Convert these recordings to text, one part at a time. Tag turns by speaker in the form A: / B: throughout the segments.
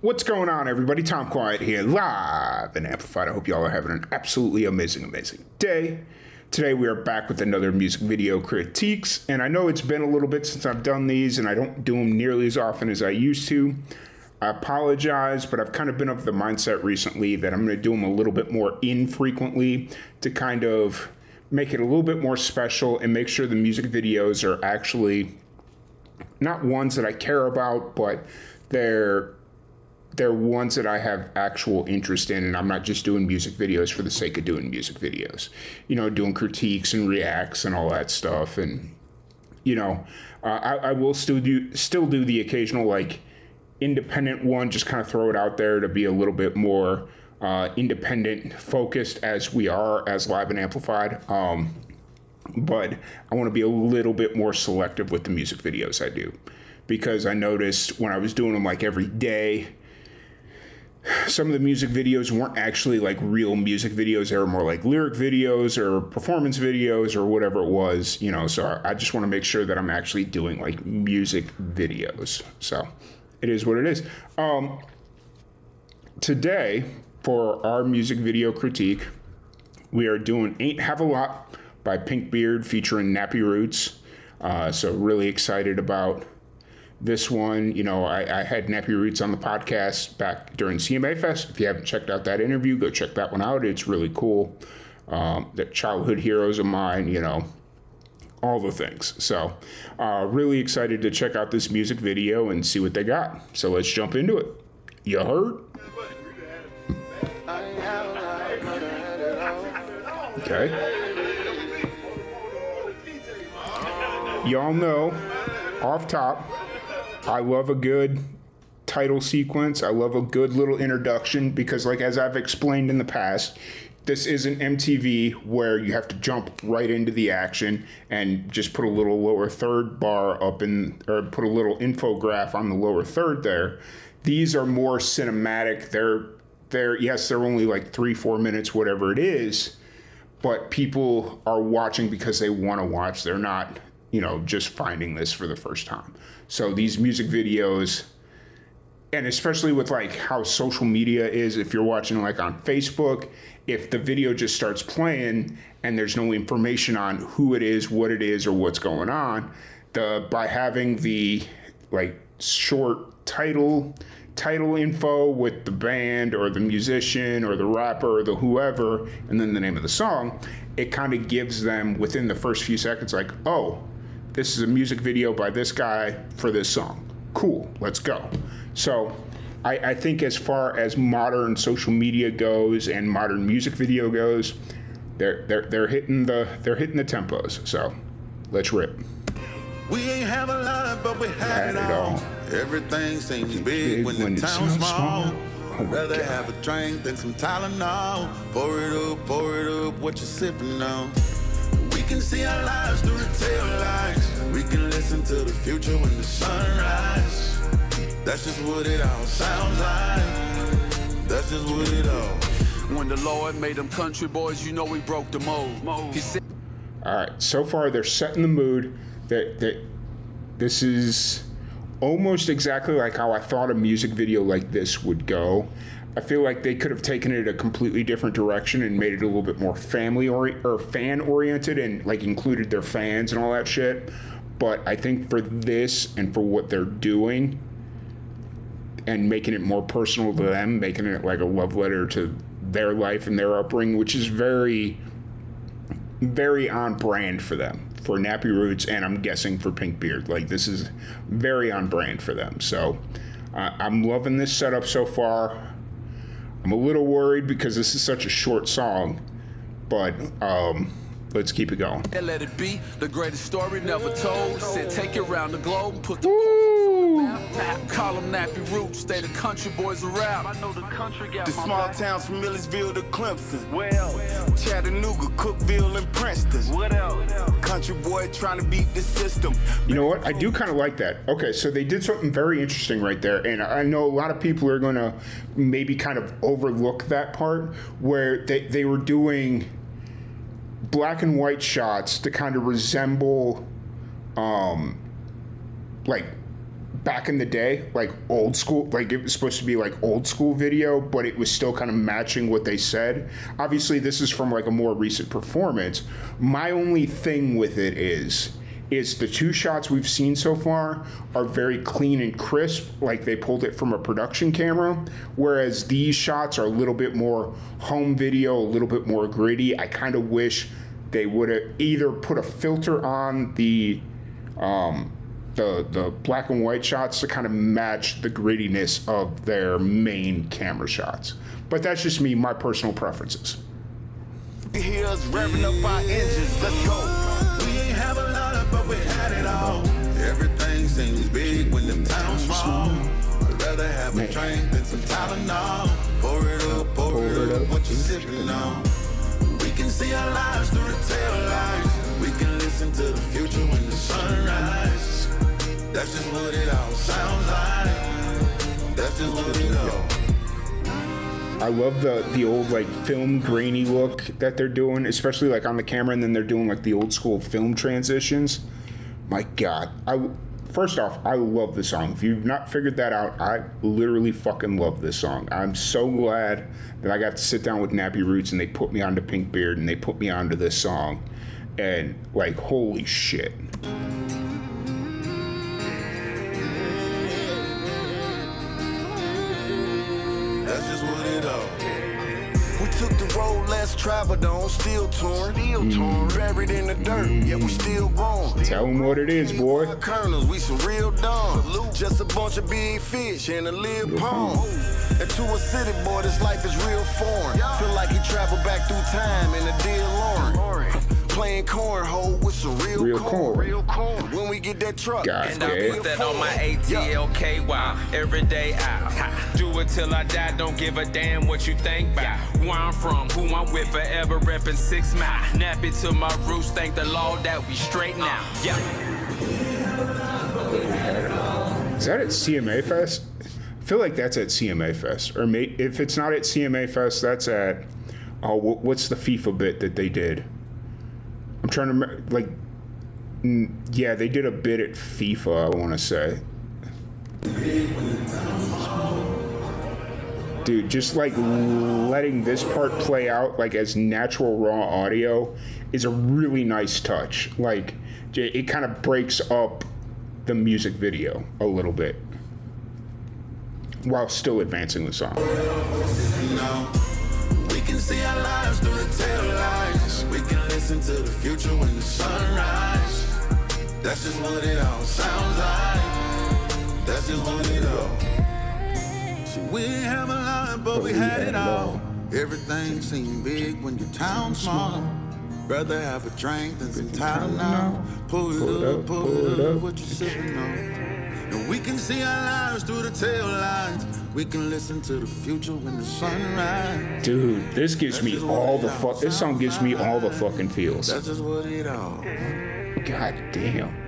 A: What's going on, everybody? Tom Quiet here, live and amplified. I hope y'all are having an absolutely amazing day. Today we are back with another music video critiques, and I know it's been a little bit since I've done these, and I don't do them nearly as often as I used to. I apologize, but I've kind of been of the mindset recently that I'm going to do them a little bit more infrequently to kind of make it a little bit more special and make sure the music videos are actually not ones that I care about, but they're ones that I have actual interest in, and I'm not just doing music videos for the sake of doing music videos. You know, doing critiques and reacts and all that stuff. And, you know, I will still do the occasional, like, independent one, just kind of throw it out there to be a little bit more independent focused as we are as Live and Amplified. But I want to be a little bit more selective with the music videos I do, because I noticed when I was doing them like every day, some of the music videos weren't actually like real music videos. They were more like lyric videos or performance videos or whatever it was, you know. So I just want to make sure that I'm actually doing like music videos. So it is what it is. Today, for our music video critique, we are doing Ain't Have a Lot by Pinkbeard featuring Nappy Roots. So really excited about this one. You know, I had Nappy Roots on the podcast back during CMA Fest. If you haven't checked out that interview, go check that one out. It's really cool. They're childhood heroes of mine, you know, all the things. So really excited to check out this music video and see what they got. So let's jump into it. You heard? Okay. Y'all know, off top, I love a good title sequence. I love a good little introduction because, like, as I've explained in the past, this isn't MTV where you have to jump right into the action and just put a little lower third bar up in, or put a little infograph on the lower third there. These are more cinematic. Yes, they're only like 3-4 minutes, whatever it is, but people are watching because they want to watch. They're not, you know, just finding this for the first time. So these music videos, and especially with like how social media is, if you're watching like on Facebook, if the video just starts playing and there's no information on who it is, what it is, or what's going on, by having the like short title info with the band or the musician or the rapper or the whoever, and then the name of the song, it kind of gives them within the first few seconds like, oh, this is a music video by this guy for this song. Cool, let's go. So I think as far as modern social media goes and modern music video goes, they're hitting the tempos. So let's rip.
B: We ain't have a lot, but we had it all. Everything seems big when the town's small. Rather have a drink than some Tylenol. Pour it up, what you sipping on? We can see our lives through the tail lights. We can listen to the future when the sun rises. That's just what it all sounds like. That's just what it all.
C: When the Lord made them country boys, you know we broke the mold. He said,
A: all right, so far they're setting the mood that this is almost exactly like how I thought a music video like this would go. I feel like they could have taken it a completely different direction and made it a little bit more fan oriented and like included their fans and all that shit. But I think for this and for what they're doing and making it more personal to them, making it like a love letter to their life and their upbringing, which is very, very on brand for them, for Nappy Roots, and I'm guessing for Pinkbeard. Like, this is very on brand for them. So I'm loving this setup so far. I'm a little worried because this is such a short song, but let's keep it going.
C: let it be the greatest story never told. Said take it around the globe and put the on the map. Call them Nappy Roots, stay the country boys around. I know the country got
B: The
C: my
B: small
C: back.
B: towns from Millersville to Clemson.
C: Well,
B: Chattanooga, Cookeville, and Princeton.
C: what else?
B: Country boy trying to beat the system.
A: You know what? I do kind of like that. Okay, so they did something very interesting right there, and I know a lot of people are going to maybe kind of overlook that part where they were doing black and white shots to kind of resemble like back in the day, like old school, like it was supposed to be like old school video, but it was still kind of matching what they said. Obviously, this is from like a more recent performance. My only thing with it is the two shots we've seen so far are very clean and crisp, like they pulled it from a production camera, whereas these shots are a little bit more home video, a little bit more gritty. I kind of wish they would have either put a filter on the black and white shots to kind of match the grittiness of their main camera shots. But that's just me, my personal preferences.
B: Hear us revving up our engines, let's go. We ain't have a lot, but we had it all. Everything seems big when the town's small. I'd rather have a drink than some Tylenol. Pour it up, what you sipping on. We can see our lives through the tail lights. We can listen to the future when the sun rises. That's just what it all sounds like. That's just what it all.
A: I love the old like film grainy look that they're doing, especially like on the camera, and then they're doing like the old school film transitions. My God. First off, I love the song. If you've not figured that out, I literally fucking love this song. I'm so glad that I got to sit down with Nappy Roots and they put me onto Pink Beard and they put me onto this song. And like, holy shit.
B: That's just what it all. We took the road less traveled on, still torn, buried in the dirt, yet we still grown.
A: Tell them what it is, boy.
B: Colonels, we some real dumb. Just a bunch of big fish in a little pond. And to a city boy, this life is real foreign. Feel like he traveled back through time in a dear Lauren. Playing cornhole with some real corn. When we get that truck,
D: and I put that on my ATLK while every day out. Do it till I die, don't give a damn what you think about. Where I'm from, who I'm with, forever reppin' 6 Mile. Nappy to my roots, thank the Lord that we straight now. Yeah.
A: Is that at CMA Fest? I feel like that's at CMA Fest. Or if it's not at CMA Fest, that's at, what's the FIFA bit that they did? I'm trying to remember, like, yeah, they did a bit at FIFA, I want to say. Dude, just like letting this part play out like as natural raw audio is a really nice touch. Like, it kind of breaks up the music video a little bit while still advancing the song.
B: We can see our lives through the tail lights. We can listen to the future when the sun rises. That's just what it all sounds like. That's just what it all. See, we ain't have a lot, but we had it all. Everything seemed big when your town's small. Rather have a drink than some Tylenol. Pull it up, what you sipping on. And we can see our lives through the tail lights. We can listen to the future when the sun rises.
A: Dude, this gives me all the this song gives me all the fucking feels.
B: That's just what it all.
A: God damn.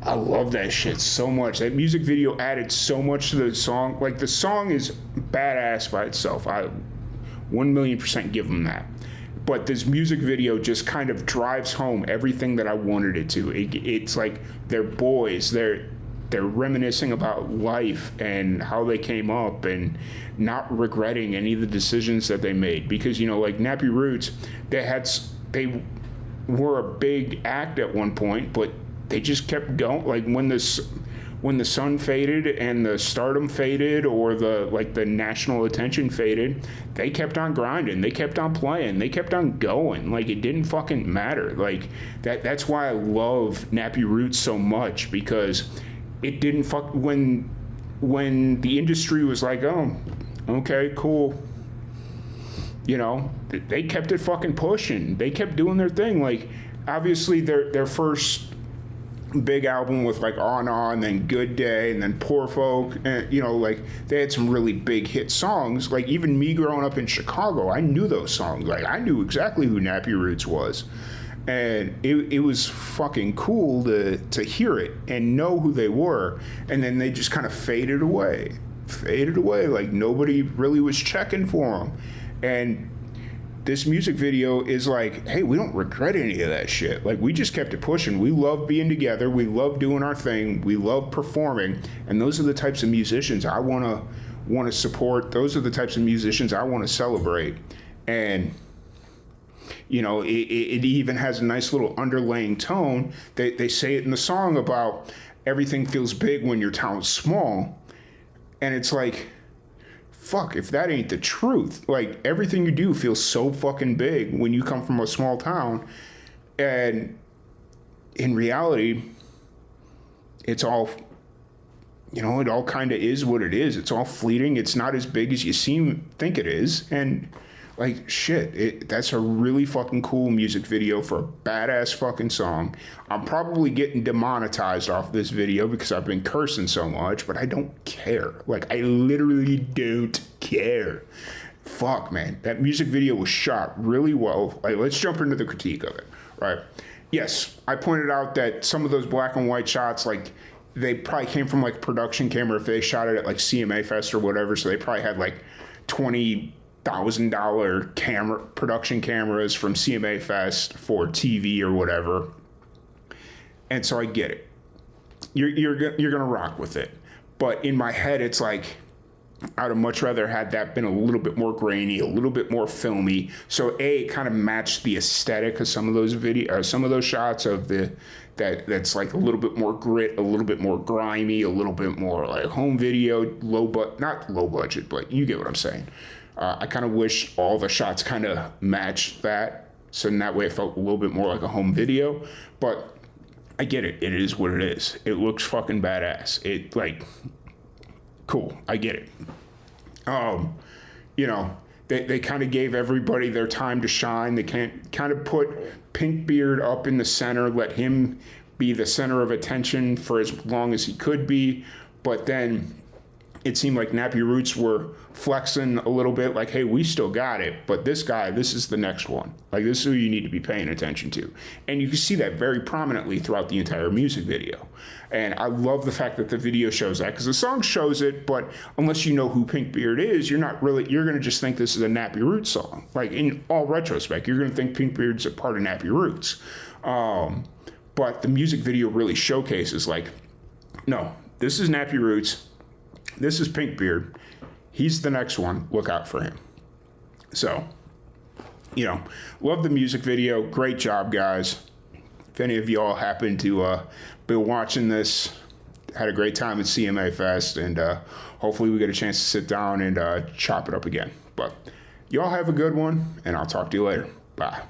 A: I love that shit so much. That music video added so much to the song. Like, the song is badass by itself. I 1,000,000% give them that. But this music video just kind of drives home everything that I wanted it to. It's like they're boys. They're reminiscing about life and how they came up and not regretting any of the decisions that they made. Because, you know, like Nappy Roots, they were a big act at one point, but they just kept going. Like when the sun faded and the stardom faded, or the national attention faded, they kept on grinding. They kept on playing. They kept on going. Like, it didn't fucking matter. Like, that's why I love Nappy Roots so much, because it didn't when the industry was like, oh, okay, cool. You know, they kept it fucking pushing. They kept doing their thing. Like, obviously their first big album was like On, then Good Day, and then Poor Folk, and, you know, like, they had some really big hit songs. Like, even me growing up in Chicago, I knew those songs. Like, I knew exactly who Nappy Roots was, and it was fucking cool to hear it and know who they were. And then they just kind of faded away, like nobody really was checking for them. And this music video is like, hey, we don't regret any of that shit. Like, we just kept it pushing. We love being together. We love doing our thing. We love performing. And those are the types of musicians I want to support. Those are the types of musicians I want to celebrate. And, you know, it even has a nice little underlaying tone. They say it in the song about everything feels big when your town's small. And it's like, fuck, if that ain't the truth. Like, everything you do feels so fucking big when you come from a small town. And in reality, it's all, you know, it all kind of is what it is. It's all fleeting. It's not as big as you think it is. And like, shit, that's a really fucking cool music video for a badass fucking song. I'm probably getting demonetized off this video because I've been cursing so much, but I don't care. Like, I literally don't care. Fuck, man. That music video was shot really well. Like, let's jump into the critique of it, right? Yes, I pointed out that some of those black and white shots, like, they probably came from, like, production camera if they shot it at, like, CMA Fest or whatever, so they probably had, like, $20,000 production cameras from CMA Fest for TV or whatever. And so I get it. You're gonna rock with it. But in my head, it's like, I'd have much rather had that been a little bit more grainy, a little bit more filmy. So it kind of matched the aesthetic of some of those some of those shots of that's like a little bit more grit, a little bit more grimy, a little bit more like home video, not low budget, but you get what I'm saying. I kind of wish all the shots kind of matched that, so in that way it felt a little bit more like a home video. But I get it. It is what it is. It looks fucking badass. It, like, cool. I get it. You know, they kind of gave everybody their time to shine. They kind of put Pinkbeard up in the center, let him be the center of attention for as long as he could be. But then it seemed like Nappy Roots were flexing a little bit, like, hey, we still got it, but this guy, this is the next one. Like, this is who you need to be paying attention to. And you can see that very prominently throughout the entire music video. And I love the fact that the video shows that, because the song shows it, but unless you know who Pinkbeard is, you're going to just think this is a Nappy Roots song. Like, in all retrospect, you're going to think Pinkbeard's a part of Nappy Roots. But the music video really showcases, like, no, this is Nappy Roots. This is Pinkbeard. He's the next one. Look out for him. So, you know, love the music video. Great job, guys. If any of y'all happen to be watching this, had a great time at CMA Fest, and hopefully we get a chance to sit down and chop it up again. But y'all have a good one, and I'll talk to you later. Bye.